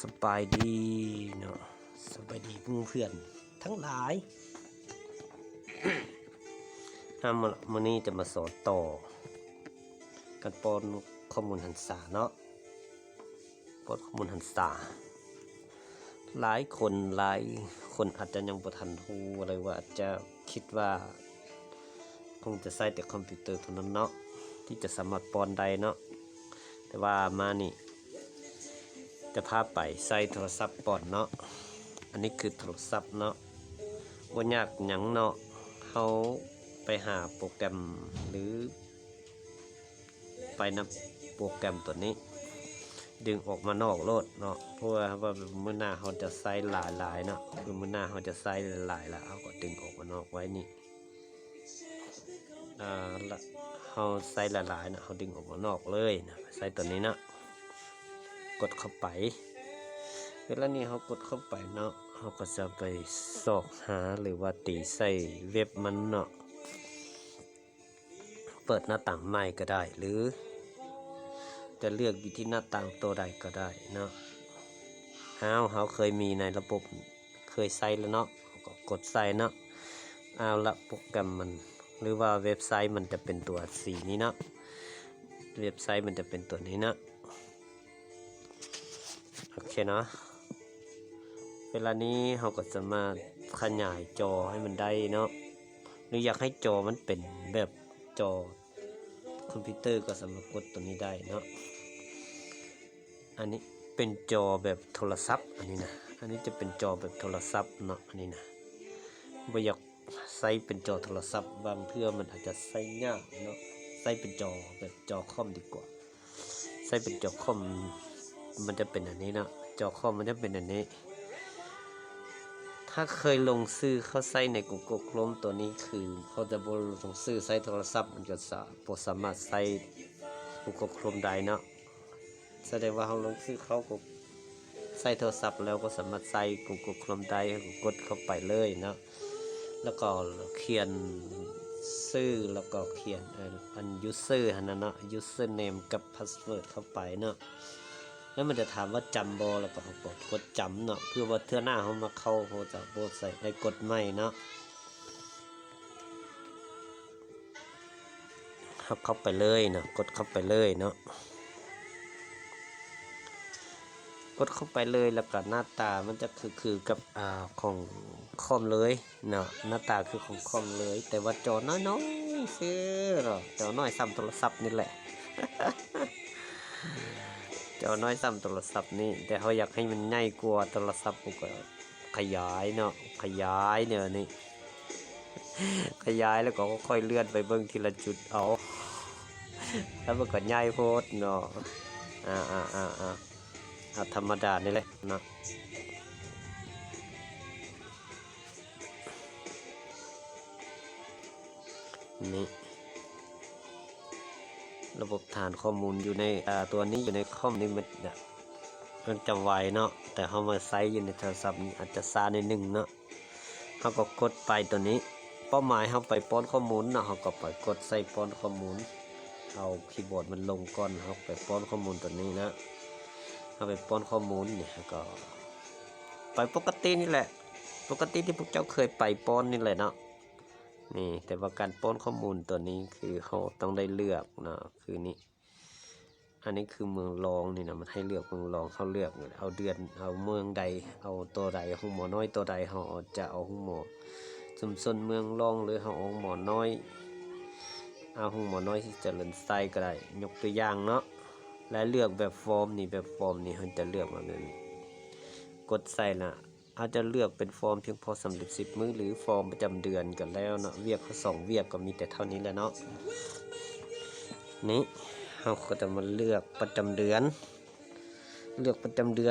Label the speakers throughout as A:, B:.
A: สบายดีเนาะสบายดีเพื่อนทั้งหลายมื้อนี้จะมาสอนต่อการป้อนข้อมูลหันษาเนาะป้อนข้อมูลหันษาหลายคนอาจจะยังบ่ทันรู้อะไรว่าอาจจะคิดว่าคงจะใช้แต่คอมพิวเตอร์เท่านั้นเนาะที่จะสามารถป้อนได้เนาะแต่ว่ามานี่จะพาไปใส่โทรศัพท์ป้อนเนาะอันนี้คือโทรศัพท์เนาะบ่ยากหยังเนาะเฮาไปหาโปรแกรมหรือไปนำโปรแกรมตัวนี้ดึงออกมานอกโลดเนาะเพราะว่ามื้อหน้าเฮาจะใส่หลายๆเนาะคือมื้อหน้าเฮาจะใส่หลายๆแล้วเฮาก็ดึงออกมานอกไว้นี่ละเฮาใส่หลายๆนะเฮาดึงออกมานอกเลยนะใส่ตัวนี้นะกดเข้าไปเวลานี้เฮากดเข้าไปเนาะเฮาก็จะไปสอกหาหรือว่าตีใส่เว็บมันเนาะเปิดหน้าต่างใหม่ก็ได้หรือจะเลือกอยู่ที่หน้าต่างตัวใดก็ได้เนาะเฮาเคยมีในระบบเคยใส่แล้วเนาะก็กดใส่เนาะเอาละโปรแกรมมันหรือว่าเว็บไซต์มันจะเป็นตัวสีนี้เนาะเว็บไซต์มันจะเป็นตัวนี้นะโอเคเนาะเวลานี้เราก็จะมาขยายจอให้มันได้เนาะหรืออยากให้จอมันเป็นแบบจอคอมพิวเตอร์ก็สามารถกดตัวนี้ได้เนาะอันนี้เป็นจอแบบโทรศัพท์อันนี้นะอันนี้จะเป็นจอแบบโทรศัพท์เนาะอันนี้นะบ่อยากใส่เป็นจอโทรศัพท์บางเทื่อมันอาจจะใส่ยากเนาะใส่เป็นจอแบบจอคอมดีกว่าใส่เป็นจอคอมมันจะเป็นอันนี้เนาะจอคอมมันจะเป็นอันนี้ถ้าเคยลงซื้อเข้าใส่ใน Google Chrome ตัวนี้คือเขาจะบ่ลงซื้อใส่โทรศัพท์มันก็สามารถใส่ Google Chrome ได้เนาะแสดงว่าเราลงซื้อเขาก็ใส่โทรศัพท์แล้วก็สามารถใส่ Google Chrome ได้ก็กดเข้าไปเลยเนาะแล้วก็เขียนชื่อแล้วก็เขียนอัน user หั่นน่ะเนาะ user name กับ password เข้าไปเนาะแล้วมันจะถามว่าจำบ่แล้วก็กดจำเนาะเพื่อว่าเทื่อหน้าเฮามาเข้าเฮาจะบ่ใส่ให้กดใหม่เนาะเข้าไปเลยเนาะกดเข้าไปเลยเนาะกดเข้าไปเลยแล้วก็หน้าตามันจะคือกับของคอมเลยเนาะหน้าตาคือของคอมเลยแต่ว่าจอน้อยๆซื่อเนาะจอน้อยซ้ำโทรศัพท์นี่แหละ จอน้อยซ้ำโทรศัพท์นี่แต่เขาอยากให้มันใหญ่กว่าโทรศัพท์ก็ขยายเนาะขยายเนี่ยนี่ ขยายแล้วก็ค่อยเลื่อนไปเบิ่งทีละจุดเอาแล้วมันก็ใหญ่โพดเนาะธรรมดานี่แหละเนาะนี่ระบบฐานข้อมูลอยู่ในตัวนี้อยู่ในคอมนี่มันจะไวเนาะแต่เฮามาใช้อยู่ในโทรศัพท์นี่อาจจะช้านิดนึงเนาะเฮาก็กดไปตัวนี้เป้าหมายเฮาไปป้อนข้อมูลเนาะเฮาก็ไปกดใส่ป้อนข้อมูลเอาคีย์บอร์ดมันลงก่อนเฮาไปป้อนข้อมูลตัวนี้นะเฮาไปป้อนข้อมูลเนี่ยก็ไปปกตินี่แหละปกติที่พวกเจ้าเคยไปป้อนนี่แหละเนาะนี่แต่ว่าการป้อนข้อมูลตัวนี้คือเขาต้องได้เลือกนะคือนี่อันนี้คือเมืองรองนี่นะมันให้เลือกเมืองรองเขาเลือกเอาเดือนเอาเมืองใดเอาตัวใดห้องหมอน้อยตัวใดเขาจะเอาห้องหมอชุมชนเมืองรองหรือเขาเอาห้องหมอน้อยเอาห้องหมอน้อยที่เจริญไซก็ได้ยกตัวอย่างเนาะและเลือกแบบฟอร์มนี่เขาจะเลือกมาแบบนี้กดใส่ละอาจจะเลือกเป็นฟอร์มเพียงพอสำเร็จ10 มื้อหรือฟอร์มประจำเดือนกันแล้วเนาะเวียกเขา2 เวียกก็มีแต่เท่านี้แหละเนาะนี่เราก็จะมาเลือกประจำเดือน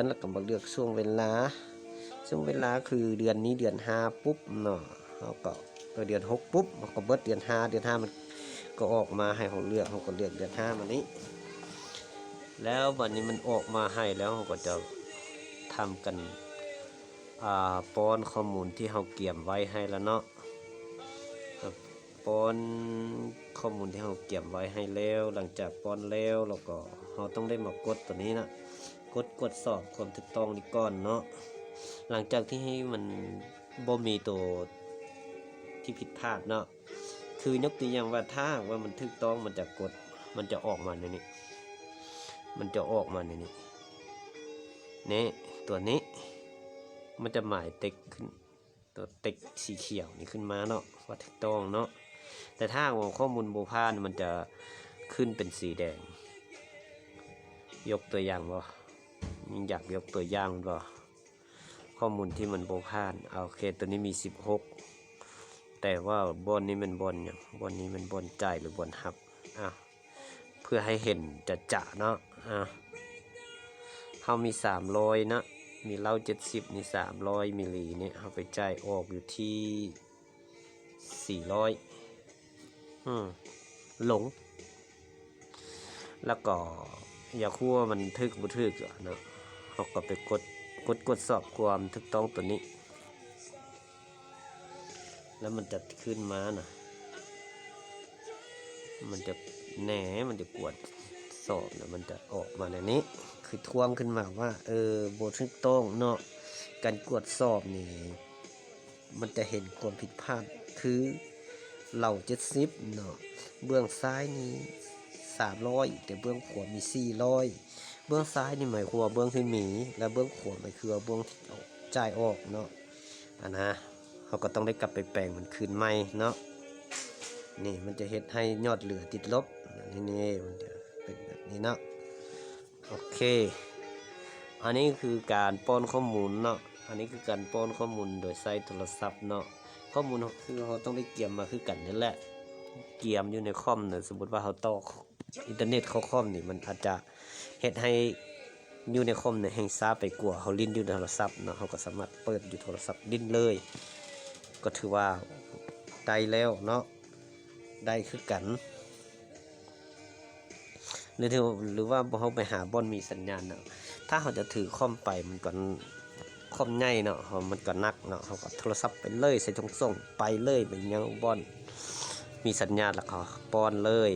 A: แล้วก็มาเลือกช่วงเวลาคือเดือนนี้เดือน5ปุ๊บเนาะเราก็เดือน6ปุ๊บเราก็เบิดเดือน5มันก็ออกมาให้เราเลือกเราก็เลือกเดือน5มานี้แล้ววันนี้มันออกมาให้แล้วเราก็จะทำกันป้อนข้อมูลที่เราเก็บไว้ให้แล้วเนาะป้อนข้อมูลที่เราเก็บไว้ให้แล้วหลังจากป้อนแล้วเราก็เราต้องได้มากดตัวนี้นะ กดสอบความถูกต้องนี่ก่อนเนาะหลังจากที่ให้มันบ่มีตัวที่ผิดพลาดเนาะคือยกตัวอย่างว่าถ้าว่ามันถูกต้องมันจะกดมันจะออกมาในนี้มันจะออกมาในนี้นี่ตัวนี้มันจะหมายเต็กขึ้นตัวเต็กสีเขียวนี่ขึ้นมาเนาะว่าถูกต้องเนาะแต่ถ้าว่าข้อมูลโบพานมันจะขึ้นเป็นสีแดงยกตัวอย่างบ่อยากยกตัวอย่างบ่ข้อมูลที่มันโบพานโอเคตัวนี้มี16แต่ว่าบอนนี้มันบอนอย่างบอนนี้มันบอนจ่ายหรือบอนหับเพื่อให้เห็นจะเนาะเขามี300นะมีเหล้า70นี่300มิลลิเนี่ยเขาไปจ่ายออกอยู่ที่400หลงแล้วก็อย่าคั่วมันทึกบ่ทึกเนาะเขาก็ไปกดสอบความถูกต้องตัวนี้แล้วมันจะขึ้นมานะมันจะแหนมันจะกวดสอบนะมันจะออกมาในนี้คือทวงขึ้นมาว่าโบถูกต้องเนาะการกวดสอบนี่มันจะเห็นความผิดพลาดคือเหล่า70เนาะเบื้องซ้ายนี้300แต่เบื้องขวามี400เบื้องซ้ายนี่หมายความว่าเบื้องที่มีและเบื้องขวาหมายคือเบื้องที่จ่ายออกเนาะนะเขาก็ต้องได้กลับไปแปลงมันคืนใหม่เนาะนี่มันจะเฮ็ดให้ยอดเหลือติดลบนี่มันจะเป็นแบบนี้เนาะโอเคอันนี้คือการป้อนข้อมูลเนาะอันนี้คือการป้อนข้อมูลโดยใช้โทรศัพท์เนาะข้อมูลคือเขาต้องได้เกี่ยมมาคือกันนี่แหละเกี่ยมอยู่ในคอมเนี่ยสมมติว่าเขาต่ออินเทอร์เน็ตเข้าคอมนี่มันอาจจะเฮ็ดให้อยู่ในคอมเนี่ยแห่งช้าไปกว่าเขาลิ้นอยู่ในโทรศัพท์เนาะเขาก็สามารถเปิดอยู่โทรศัพท์ลิ้นเลยก็ถือว่าได้แล้วเนาะได้คือกันหรือว่าเขาไปหาบอนมีสัญญาณเนาะถ้าเขาจะถือคอมไปมันก็คอมใหญ่เนาะมันก็นักเนาะเขาก็โทรศัพท์ไปเลยใส่ส่งไปเลยเป็นยังบอนมีสัญญาณแล้วเขาป้อนเลย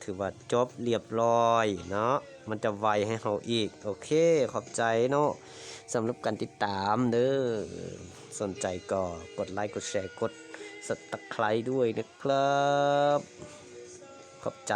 A: ถือว่าจบเรียบร้อยเนาะมันจะไวให้เขาอีกโอเคขอบใจเนาะสำหรับการติดตามเด้อสนใจก็กดไลค์กดแชร์กดSubscribeด้วยนะครับขอบใจ